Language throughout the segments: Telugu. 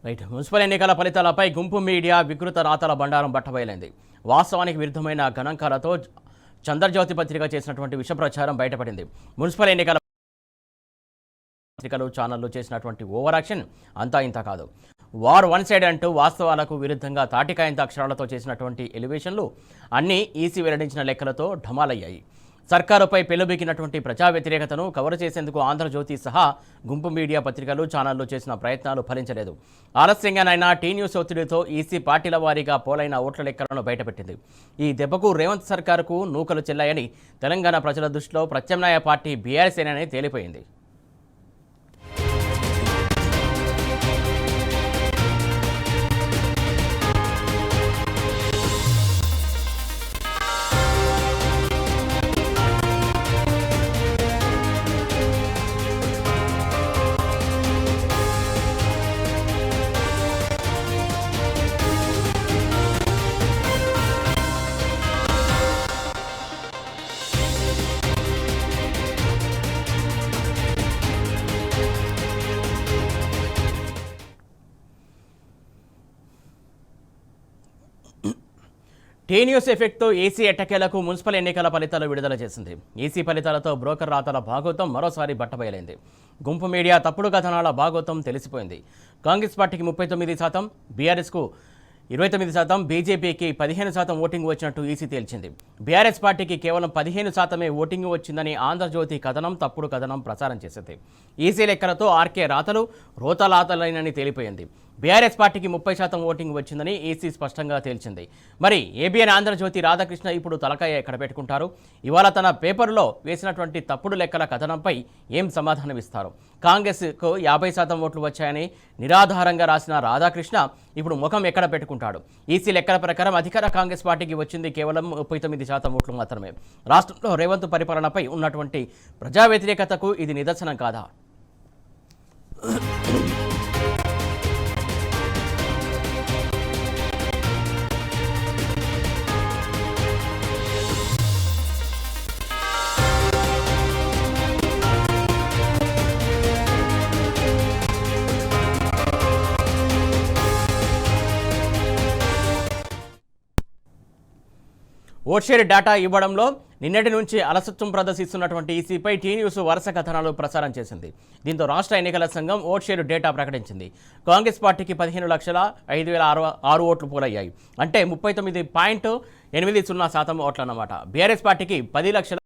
రైట్. మున్సిపల్ ఎన్నికల ఫలితాలపై గుంపు మీడియా వికృత రాతల బండారం బట్టబయలైంది. వాస్తవానికి విరుద్ధమైన గణాంకాలతో చంద్రజ్యోతి పత్రిక చేసినటువంటి విష ప్రచారం బయటపడింది. మున్సిపల్ ఎన్నికల పత్రికలు ఛానళ్లు చేసినటువంటి ఓవర్ యాక్షన్ అంతా ఇంత కాదు. వార్ వన్ సైడ్ అంటూ వాస్తవాలకు విరుద్ధంగా తాటికాయంత అక్షరాలతో చేసినటువంటి ఎలివేషన్లు అన్నీ ఈసీ వెల్లడించిన లెక్కలతో ఢమాలయ్యాయి. సర్కారుపై పెళ్లుబికినటువంటి ప్రజా వ్యతిరేకతను కవర్ చేసేందుకు ఆంధ్రజ్యోతి సహా గుంపు మీడియా పత్రికలు ఛానళ్లు చేసిన ప్రయత్నాలు ఫలించలేదు. ఆలస్యంగానైనా టీ న్యూస్ ఒత్తిడితో ఈసీ పార్టీల వారీగా పోలైన ఓట్ల లెక్కలను బయటపెట్టింది. ఈ దెబ్బకు రేవంత్ సర్కారుకు నూకలు చెల్లాయని తెలంగాణ ప్రజల దృష్టిలో ప్రత్యామ్నాయ పార్టీ బీఆర్ఎస్ఏనని తేలిపోయింది. టీ న్యూస్ ఎఫెక్ట్తో ఈసీ ఎట్టకేలకు మున్సిపల్ ఎన్నికల ఫలితాలు విడుదల చేసింది. ఈసీ ఫలితాలతో బ్రోకర్ రాతల భాగోతం మరోసారి బట్టబయలైంది. గుంపు మీడియా తప్పుడు కథనాల భాగోతం తెలిసిపోయింది. కాంగ్రెస్ పార్టీకి 39%, బీఆర్ఎస్కు 29%, బీజేపీకి 15% ఓటింగ్ వచ్చినట్టు ఈసీ తేల్చింది. బీఆర్ఎస్ పార్టీకి కేవలం 15% ఓటింగ్ వచ్చిందని ఆంధ్రజ్యోతి కథనం తప్పుడు కథనం ప్రచారం చేసింది. ఈసీ లెక్కలతో ఆర్కే రాతలు రోతలాతలైనని తేలిపోయింది. బీఆర్ఎస్ పార్టీకి 30% ఓటింగ్ వచ్చిందని ఈసీ స్పష్టంగా తేల్చింది. మరి ఏబిఎన్ ఆంధ్రజ్యోతి రాధాకృష్ణ ఇప్పుడు తలకాయ ఎక్కడ పెట్టుకుంటారు? ఇవాళ తన పేపర్లో వేసినటువంటి తప్పుడు లెక్కల కథనంపై ఏం సమాధానం ఇస్తారు? కాంగ్రెస్కు 50% ఓట్లు వచ్చాయని నిరాధారంగా రాసిన రాధాకృష్ణ ఇప్పుడు ముఖం ఎక్కడ పెట్టుకుంటాడు? ఈసీ లెక్కల ప్రకారం అధికార కాంగ్రెస్ పార్టీకి వచ్చింది కేవలం 39% ఓట్లు మాత్రమే. రాష్ట్రంలో రేవంత్ పరిపాలనపై ఉన్నటువంటి ప్రజా వ్యతిరేకతకు ఇది నిదర్శనం కాదా? ఓట్షేర్ డేటా ఇవ్వడంలో నిన్నటి నుంచి అలసత్వం ప్రదర్శిస్తున్నటువంటి ఈసీపై టీ న్యూస్ వరుస కథనాలు ప్రసారం చేసింది. దీంతో రాష్ట్ర ఎన్నికల సంఘం ఓట్షేర్ డేటా ప్రకటించింది. కాంగ్రెస్ పార్టీకి 15,05,006 ఓట్లు పోలయ్యాయి. అంటే 39.80% ఓట్లు అన్నమాట. బీఆర్ఎస్ పార్టీకి 10,00,000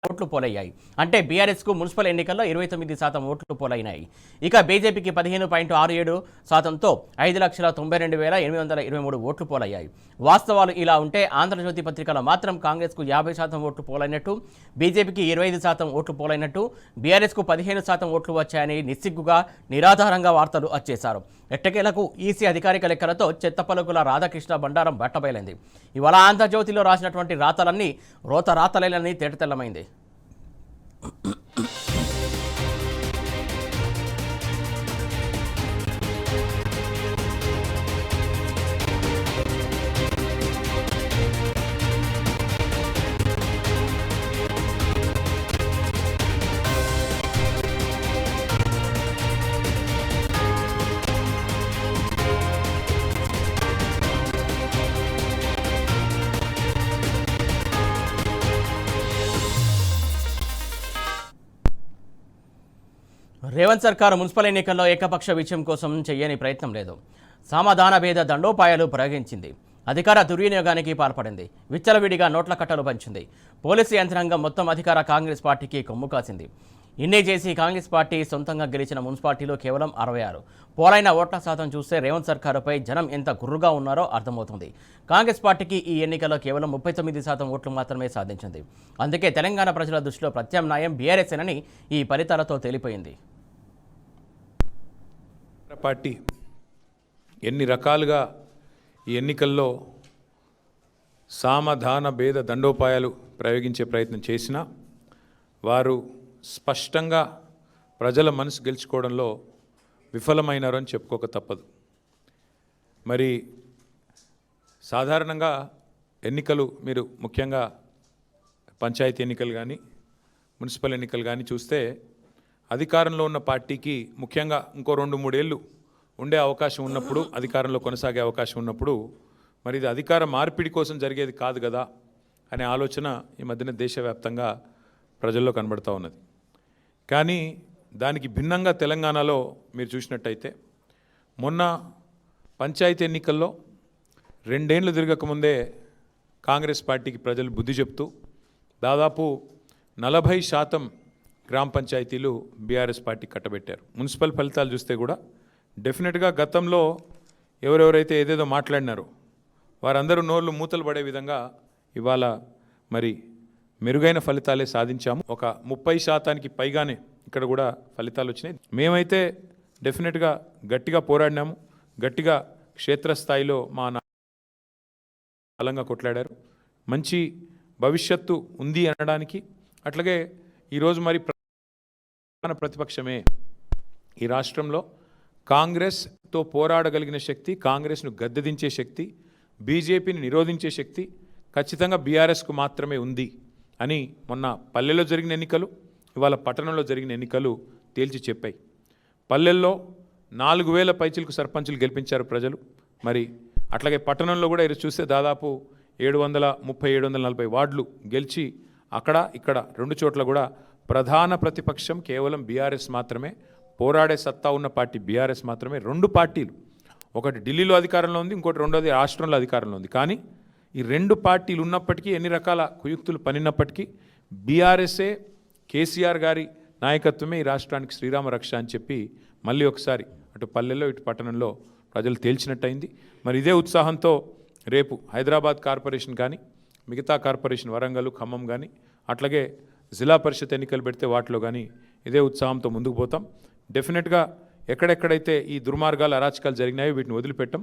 ఓట్లు పోలయ్యాయి. అంటే బీఆర్ఎస్కు మున్సిపల్ ఎన్నికల్లో 29% ఓట్లు పోలైనాయి. ఇక బీజేపీకి 15.67%తో 5,92,823 ఓట్లు పోలయ్యాయి. వాస్తవాలు ఇలా ఉంటే ఆంధ్రజ్యోతి పత్రికలో మాత్రం కాంగ్రెస్కు 50% ఓట్లు పోలైనట్టు, బీజేపీకి 25% ఓట్లు పోలైనట్టు, బీఆర్ఎస్కు 15% ఓట్లు వచ్చాయని నిస్సిగ్గుగా నిరాధారంగా వార్తలు వచ్చేశారు. ఎట్టకేలకు ఈసీ అధికారిక లెక్కలతో చెత్తపలుకుల రాధాకృష్ణ బండారం బట్టబయలైంది. ఇవాళ ఆంధ్రజ్యోతిలో రాసినటువంటి రాతలన్నీ రోత రాతలేనని తేటతెల్లమైంది. రేవంత్ సర్కారు మున్సిపల్ ఎన్నికల్లో ఏకపక్ష విజయం కోసం చేయని ప్రయత్నం లేదు. సమాధాన భేద దండోపాయాలు ప్రయోగించింది. అధికార దుర్వినియోగానికి పాల్పడింది. విచ్చలవిడిగా నోట్ల కట్టలు పంచింది. పోలీసు యంత్రాంగం మొత్తం అధికార కాంగ్రెస్ పార్టీకి కొమ్ము కాసింది. ఇన్నే చేసి కాంగ్రెస్ పార్టీ సొంతంగా గెలిచిన మున్సిపాలిటీలో కేవలం 66. పోలైన ఓట్ల శాతం చూస్తే రేవంత్ సర్కారుపై జనం ఎంత గుర్రుగా ఉన్నారో అర్థమవుతుంది. కాంగ్రెస్ పార్టీకి ఈ ఎన్నికల్లో కేవలం 39% ఓట్లు మాత్రమే సాధించింది. అందుకే తెలంగాణ ప్రజల దృష్టిలో ప్రత్యామ్నాయం బీఆర్ఎస్ఏనని ఈ ఫలితాలతో తేలిపోయింది. పార్టీ ఎన్ని రకాలుగా ఈ ఎన్నికల్లో సామధాన భేద దండోపాయాలు ప్రయోగించే ప్రయత్నం చేసినా వారు స్పష్టంగా ప్రజల మనసు గెలుచుకోవడంలో విఫలమైనారు అని చెప్పుకోక తప్పదు. మరి సాధారణంగా ఎన్నికలు మీరు ముఖ్యంగా పంచాయతీ ఎన్నికలు కానీ మున్సిపల్ ఎన్నికలు కానీ చూస్తే అధికారంలో ఉన్న పార్టీకి ముఖ్యంగా ఇంకో 2-3 ఏళ్ళు ఉండే అవకాశం ఉన్నప్పుడు, అధికారంలో కొనసాగే అవకాశం ఉన్నప్పుడు మరి ఇది అధికార మార్పిడి కోసం జరిగేది కాదు కదా అనే ఆలోచన ఈ మధ్యన దేశవ్యాప్తంగా ప్రజల్లో కనబడుతూ ఉన్నది. కానీ దానికి భిన్నంగా తెలంగాణలో మీరు చూసినట్టయితే మొన్న పంచాయతీ ఎన్నికల్లో 2 ఏళ్ళు తిరగకముందే కాంగ్రెస్ పార్టీకి ప్రజలు బుద్ధి చెప్తూ దాదాపు 40% గ్రామ పంచాయతీలు బీఆర్ఎస్ పార్టీ కట్టబెట్టారు. మున్సిపల్ ఫలితాలు చూస్తే కూడా డెఫినెట్గా గతంలో ఎవరెవరైతే ఏదేదో మాట్లాడినారో వారందరూ నోళ్ళు మూతలు పడే విధంగా ఇవాళ మరి మెరుగైన ఫలితాలే సాధించాము. ఒక 30% పైగానే ఇక్కడ కూడా ఫలితాలు వచ్చినాయి. మేమైతే డెఫినెట్గా గట్టిగా పోరాడినాము, గట్టిగా క్షేత్రస్థాయిలో మా బలంగా కొట్లాడారు. మంచి భవిష్యత్తు ఉంది అనడానికి అట్లాగే ఈరోజు మరి ప్రతిపక్షమే ఈ రాష్ట్రంలో కాంగ్రెస్తో పోరాడగలిగిన శక్తి, కాంగ్రెస్ను గద్దెదించే శక్తి, బీజేపీని నిరోధించే శక్తి ఖచ్చితంగా బీఆర్ఎస్కు మాత్రమే ఉంది అని మొన్న పల్లెల్లో జరిగిన ఎన్నికలు, ఇవాళ పట్టణంలో జరిగిన ఎన్నికలు తేల్చి చెప్పాయి. పల్లెల్లో 4000 పైచిలకు సర్పంచులు గెలిపించారు ప్రజలు. మరి అట్లాగే పట్టణంలో కూడా ఈరోజు చూస్తే దాదాపు 730-740 వార్డులు గెలిచి అక్కడ ఇక్కడ 2 చోట్ల కూడా ప్రధాన ప్రతిపక్షం కేవలం బీఆర్ఎస్ మాత్రమే, పోరాడే సత్తా ఉన్న పార్టీ బీఆర్ఎస్ మాత్రమే. 2 పార్టీలు, ఒకటి ఢిల్లీలో అధికారంలో ఉంది, ఇంకోటి రెండోది రాష్ట్రంలో అధికారంలో ఉంది. కానీ ఈ 2 పార్టీలు ఉన్నప్పటికీ, ఎన్ని రకాల కుయుక్తులు పనినప్పటికీ బీఆర్ఎస్ఏ, కేసీఆర్ గారి నాయకత్వమే ఈ రాష్ట్రానికి శ్రీరామ రక్ష అని చెప్పి మళ్ళీ ఒకసారి అటు పల్లెల్లో ఇటు పట్టణంలో ప్రజలు తేల్చినట్టయింది. మరి ఇదే ఉత్సాహంతో రేపు హైదరాబాద్ కార్పొరేషన్ కానీ, మిగతా కార్పొరేషన్ వరంగల్, ఖమ్మం కానీ, అట్లాగే జిల్లా పరిషత్ ఎన్నికలు పెడితే వాటిలో కానీ ఇదే ఉత్సాహంతో ముందుకు పోతాం. డెఫినెట్గా ఎక్కడెక్కడైతే ఈ దుర్మార్గాలు, అరాచకాలు జరిగినాయో వీటిని వదిలిపెట్టాం.